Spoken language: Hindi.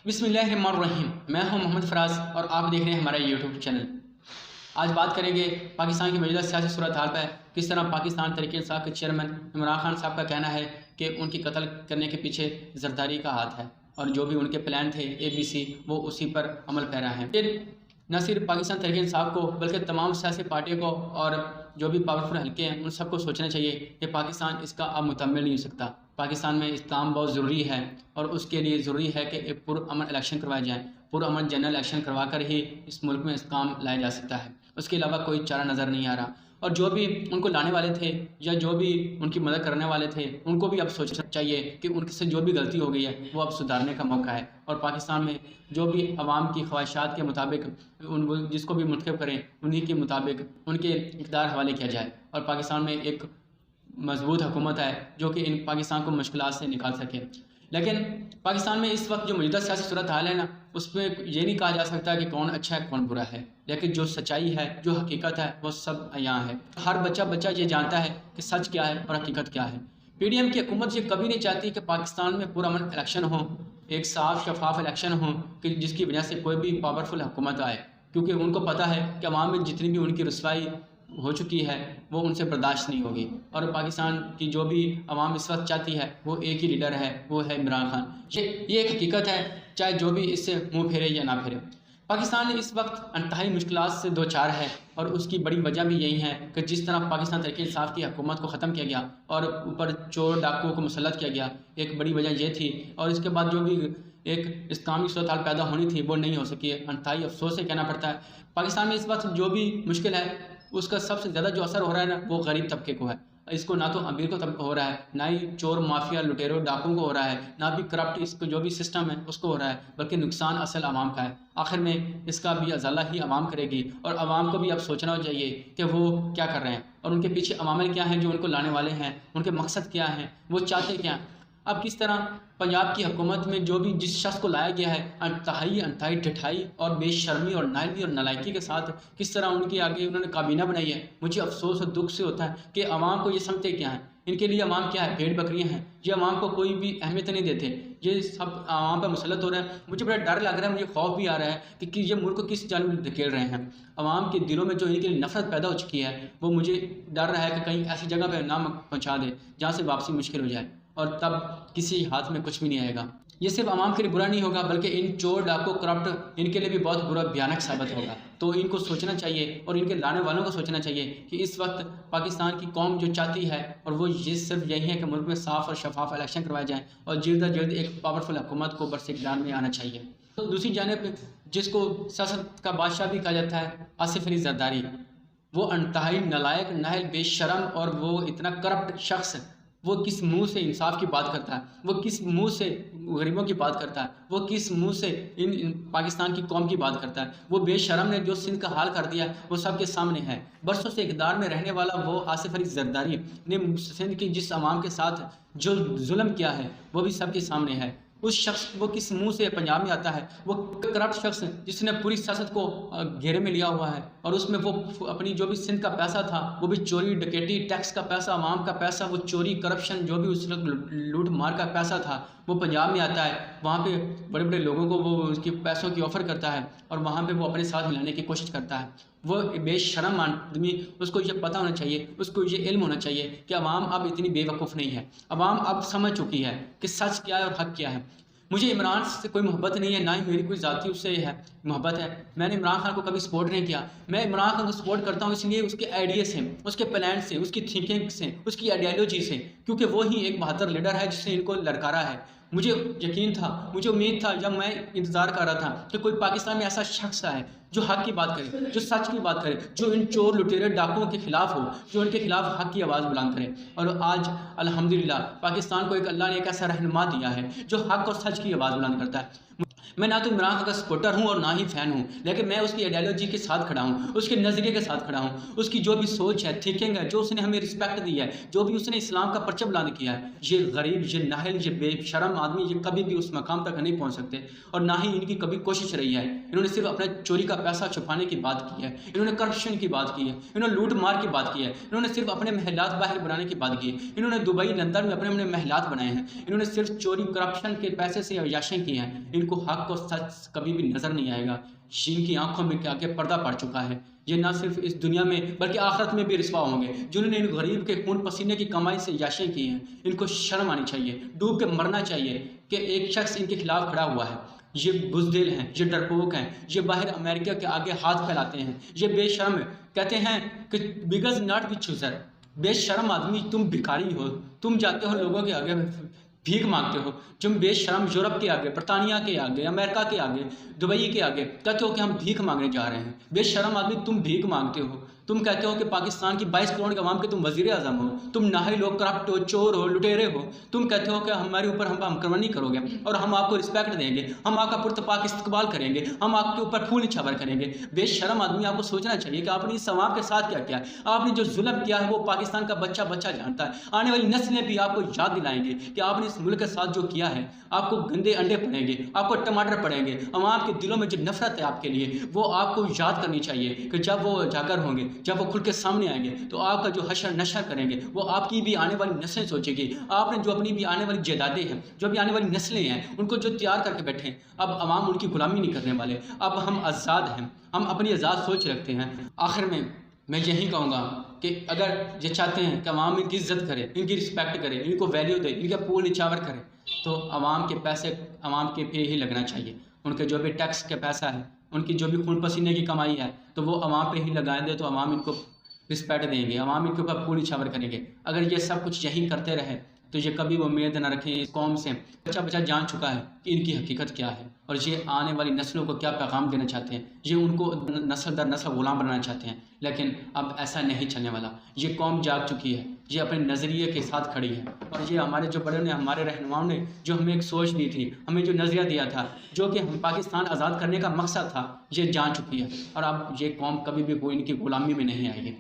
बिस्मिल्लाहिर्रहमानिर्रहीम। मैं हूं मोहम्मद फराज और आप देख रहे हैं हमारा यूट्यूब चैनल। आज बात करेंगे पाकिस्तान की मौजूदा सियासी सूरत हाल पर। किस तरह पाकिस्तान तहरीक इंसाफ के चेयरमैन इमरान खान साहब का कहना है कि उनकी कत्ल करने के पीछे जरदारी का हाथ है और जो भी उनके प्लान थे ABC वो उसी पर अमल पैरा हैं। फिर न सिर्फ पाकिस्तान तहरीक इंसाफ को बल्कि तमाम सियासी पार्टियों को और जो भी पावरफुल हल्के हैं उन सबको सोचना चाहिए कि पाकिस्तान इसका अब मुकम्मल नहीं हो सकता। पाकिस्तान में इस्लाम बहुत ज़रूरी है और उसके लिए ज़रूरी है कि एक पुरअमन इलेक्शन करवाए जाएँ। पुरअमन जनरल इलेक्शन करवा कर ही इस मुल्क में इस्लाम लाया जा सकता है, उसके अलावा कोई चारा नज़र नहीं आ रहा। और जो भी उनको लाने वाले थे या जो भी उनकी मदद करने वाले थे उनको भी अब सोचना चाहिए कि उनसे जो भी गलती हो गई है वो अब सुधारने का मौका है। और पाकिस्तान में जो भी आवाम की ख्वाहिशात के मुताबिक उन जिसको भी मुंतखब करें उन्हीं के मुताबिक उनके इक़्तिदार हवाले किया जाए और पाकिस्तान में एक मजबूत हुकूमत है जो कि इन पाकिस्तान को मुश्किलात से निकाल सके। लेकिन पाकिस्तान में इस वक्त जो मौजूदा सियासी सूरत हाल है ना, उसमें ये नहीं कहा जा सकता कि कौन अच्छा है कौन बुरा है, लेकिन जो सच्चाई है जो हकीकत है वो सब यहाँ है। हर बच्चा ये जानता है कि सच क्या है और हकीकत क्या है। PDM की हुकूमत ये कभी नहीं चाहती कि पाकिस्तान में पुरअमन इलेक्शन हो, एक साफ शफाफ इलेक्शन हो कि जिसकी वजह से कोई भी पावरफुल हुकूमत आए, क्योंकि उनको पता है कि अवाम में जितनी भी उनकी रसवाई हो चुकी है वो उनसे बर्दाश्त नहीं होगी। और पाकिस्तान की जो भी आवाम इस वक्त चाहती है वो एक ही लीडर है, वो है इमरान खान। ये एक हकीकत है, चाहे जो भी इससे मुंह फेरे या ना फेरे। पाकिस्तान इस वक्त इंतहाई मुश्किलात से दो चार है और उसकी बड़ी वजह भी यही है कि जिस तरह पाकिस्तान तहरीक इंसाफ की हुकूमत को ख़त्म किया गया और ऊपर चोर डाकुओं को मुसल्लत किया गया, एक बड़ी वजह ये थी। और इसके बाद जो भी एक इस्लामी सूरत हाल पैदा होनी थी वो नहीं हो सकी है। इंतहाई अफसोस से कहना पड़ता है पाकिस्तान में इस वक्त जो भी मुश्किल है उसका सबसे ज़्यादा जो असर हो रहा है ना वो गरीब तबके को है। इसको ना तो अमीर को तब हो रहा है, ना ही चोर माफिया लुटेरों डाकुओं को हो रहा है, ना भी करप्ट इसको जो भी सिस्टम है उसको हो रहा है, बल्कि नुकसान असल आवाम का है। आखिर में इसका भी अजाला ही आवाम करेगी और आवाम को भी अब सोचना चाहिए कि वो क्या कर रहे हैं और उनके पीछे अवामिल क्या हैं जो उनको लाने वाले हैं, उनके मकसद क्या हैं, वो चाहते क्या हैं। अब किस तरह पंजाब की हुकूमत में जो भी जिस शख्स को लाया गया है अंतहाई ढिठाई और बेशर्मी और नाइली और नलायकी के साथ किस तरह उनके आगे उन्होंने काबीना बनाई है, मुझे अफसोस और दुख से होता है कि अवाम को ये समझते क्या हैं। इनके लिए अवाम क्या है, भेड़ बकरियां हैं। ये अवाम को कोई भी अहमियत नहीं देते, ये सब अवाम पर मुसल्लत हो रहा है। मुझे बड़ा डर लग रहा है, मुझे खौफ भी आ रहा है कि ये मुल्क को किस जानिब धकेल रहे हैं। अवाम के दिलों में जो इनके लिए नफरत पैदा हो चुकी है वो मुझे डर रहा है कि कहीं ऐसी जगह पर ना पहुँचा दे जहाँ से वापसी मुश्किल हो जाए और तब किसी हाथ में कुछ भी नहीं आएगा। ये सिर्फ आवाम के लिए बुरा नहीं होगा बल्कि इन चोर डाकू करप्ट इनके लिए भी बहुत बुरा भयानक साबित होगा। तो इनको सोचना चाहिए और इनके लाने वालों को सोचना चाहिए कि इस वक्त पाकिस्तान की कौम जो चाहती है और वो ये सिर्फ यही है कि मुल्क में साफ़ और शफाफ इलेक्शन करवाए जाएँ और जल्द अज जल्द एक पावरफुल हुकूमत को बरसिकदार में आना चाहिए। तो दूसरी जानिब जिसको सियासत का बादशाह भी कहा जाता है, आसिफ अली जरदारी, वो इंतहाई नलायक नाहल बेशरम और वो इतना करप्ट शख्स, वो किस मुंह से इंसाफ की बात करता है, वो किस मुंह से गरीबों की बात करता है, वो किस मुंह से इन पाकिस्तान की कौम की बात करता है। वो बेशरम ने जो सिंध का हाल कर दिया वो सबके सामने है। बरसों से इक़्तिदार में रहने वाला वो आसिफ अली जरदारी ने सिंध की जिस आवाम के साथ जो जुल्म किया है वो भी सबके सामने है। उस शख्स वो किस मुंह से पंजाब में आता है, वो करप्ट शख्स जिसने पूरी सियासत को घेरे में लिया हुआ है और उसमें वो अपनी जो भी सिंध का पैसा था वो भी चोरी डकैती, टैक्स का पैसा, आवाम का पैसा, वो चोरी करप्शन जो भी उस लूट मार का पैसा था वो पंजाब में आता है। वहाँ पे बड़े बड़े लोगों को वो उसके पैसों की ऑफ़र करता है और वहाँ पे वो अपने साथ मिलाने की कोशिश करता है। वो बेशरम आदमी, उसको ये पता होना चाहिए, उसको ये इल्म होना चाहिए कि अवाम अब इतनी बेवकूफ़ नहीं है। अवाम अब समझ चुकी है कि सच क्या है और हक़ क्या है। मुझे इमरान से कोई मोहब्बत नहीं है, ना ही मेरी कोई ज़ाती उससे है मोहब्बत है। मैंने इमरान खान को कभी सपोर्ट नहीं किया। मैं इमरान खान को सपोर्ट करता हूँ इसलिए उसके आइडिया से, उसके प्लान से, उसकी थिंकिंग से, उसकी आइडियालॉजी से, क्योंकि वो ही एक बहादुर लीडर है जिसने इनको ललकारा है। मुझे यकीन था, मुझे उम्मीद था, जब मैं इंतज़ार कर रहा था कि कोई पाकिस्तान में ऐसा शख्स है जो हक़ की बात करे, जो सच की बात करे, जो इन चोर लुटेरे डाकुओं के ख़िलाफ़ हो, जो उनके ख़िलाफ़ हक़ की आवाज़ बुलंद करे। और आज अल्हम्दुलिल्लाह पाकिस्तान को एक अल्लाह ने एक ऐसा रहनुमा दिया है जो हक़ और सच की आवाज़ बुलंद करता है। मैं ना तो इमरान खान का सपोर्टर हूँ और ना ही फ़ैन हूँ, लेकिन मैं उसकी आइडियोलॉजी के साथ खड़ा हूँ, उसके नज़रिए के साथ खड़ा हूँ, उसकी जो भी सोच है, थिंकिंग है, जो उसने हमें रिस्पेक्ट दी है, जो भी उसने इस्लाम का परचम बुलंद किया है। ये गरीब, ये नाहल, ये बेशरम आदमी ये कभी भी उस मकाम तक नहीं पहुँच सकते और ना ही इनकी कभी कोशिश रही है। इन्होंने सिर्फ अपना चोरी का पैसा छुपाने की बात की है, इन्होंने करप्शन की बात की है, इन्होंने लूट मार की बात की है, इन्होंने सिर्फ अपने महलात बाहर बनाने की बात की है, इन्होंने दुबई लंदन में अपने अपने महलात बनाए हैं, इन्होंने सिर्फ चोरी करप्शन के पैसे से अयाशें की हैं। इनको हक और सच कभी भी नज़र नहीं आएगा। जिनकी आंखों में क्या के पर्दा पड़ चुका है, ये ना सिर्फ इस दुनिया में बल्कि आखिरत में भी रिस्वा होंगे। जिन्होंने इन गरीब के खून पसीने की कमाई से याशें की हैं, इनको शर्म आनी चाहिए, डूब के मरना चाहिए कि एक शख्स इनके खिलाफ खड़ा हुआ है। ये बुज़दिल हैं, ये डरपोक हैं, ये बाहर अमेरिका के आगे हाथ फैलाते हैं, ये बेशर्म कहते हैं कि बिगस नॉट विथ चूज़र। बेशर्म आदमी, तुम भिखारी हो, तुम जाते हो लोगों के आगे भीख मांगते हो। तुम बेशर्म यूरोप के आगे, बरतानिया के आगे, अमेरिका के आगे, दुबई के आगे कहते हो कि हम भीख मांगने जा रहे हैं। बेशर्म आदमी, तुम भीख मांगते हो। तुम कहते हो कि पाकिस्तान की 22 करोड़ अवाम के तुम वज़ीर आज़म हो। तुम नाहल हो, करप्ट हो, चोर हो, लुटेरे हो। तुम कहते हो कि हमारे ऊपर हम आक्रमण करोगे और हम आपको रिस्पेक्ट देंगे, हम आपका पुरतपाक इस्तकबाल करेंगे, हम आपके ऊपर फूल निछावर करेंगे। बेशर्म आदमी, आपको सोचना चाहिए कि आपने इस अवाम के साथ क्या किया है। आपने जो जुल्म किया है वो पाकिस्तान का बच्चा बच्चा जानता है। आने वाली नस्लें भी आपको याद दिलाएंगे कि आपने इस मुल्क के साथ जो किया है। आपको गंदे अंडे पड़ेंगे, आपको टमाटर पड़ेंगे। अवाम के दिलों में जो नफरत है आपके लिए, वो आपको याद करनी चाहिए कि जब वो उजागर होंगे, जब वो खुल के सामने आएंगे, तो आपका जो हशर नशर करेंगे वो आपकी भी आने वाली नस्लें सोचेगी। आपने जो अपनी भी आने वाली जायदादें हैं, जो भी आने वाली नस्लें हैं, उनको जो तैयार करके बैठे हैं, अब अवाम उनकी गुलामी नहीं करने वाले। अब हम आज़ाद हैं, हम अपनी आज़ाद सोच रखते हैं। आखिर में मैं यही कहूँगा कि अगर ये चाहते हैं कि अवाम इनकी इज़्ज़त करे, इनकी रिस्पेक्ट करे, इनको वैल्यू दे, इनका पूल निछावर करे, तो अवाम के पैसे अवाम के पे ही लगना चाहिए। उनके जो भी टैक्स का पैसा है, उनकी जो भी खून पसीने की कमाई है, तो वो अवाम पे ही लगाए दे, तो अवाम इनको रिस्पेक्ट देंगे, अवाम इनके ऊपर पूल निछावर करेंगे। अगर ये सब कुछ यही करते रहे तो ये कभी वो उम्मीद न रखें इस कौम से। बच्चा बच्चा जान चुका है कि इनकी हकीकत क्या है और ये आने वाली नस्लों को क्या पैगाम देना चाहते हैं। ये उनको नस्ल दर नस्ल ग़ुलाम बनाना चाहते हैं, लेकिन अब ऐसा नहीं चलने वाला। ये कौम जाग चुकी है, ये अपने नज़रिए के साथ खड़ी है। और ये हमारे जो बड़ों ने, हमारे रहनुमाओं ने जो हमें एक सोच दी थी, हमें जो नज़रिया दिया था, जो कि हम पाकिस्तान आज़ाद करने का मकसद था, ये जान चुकी है। और अब ये कौम कभी भी कोई इनकी ग़ुलामी में नहीं आएगी।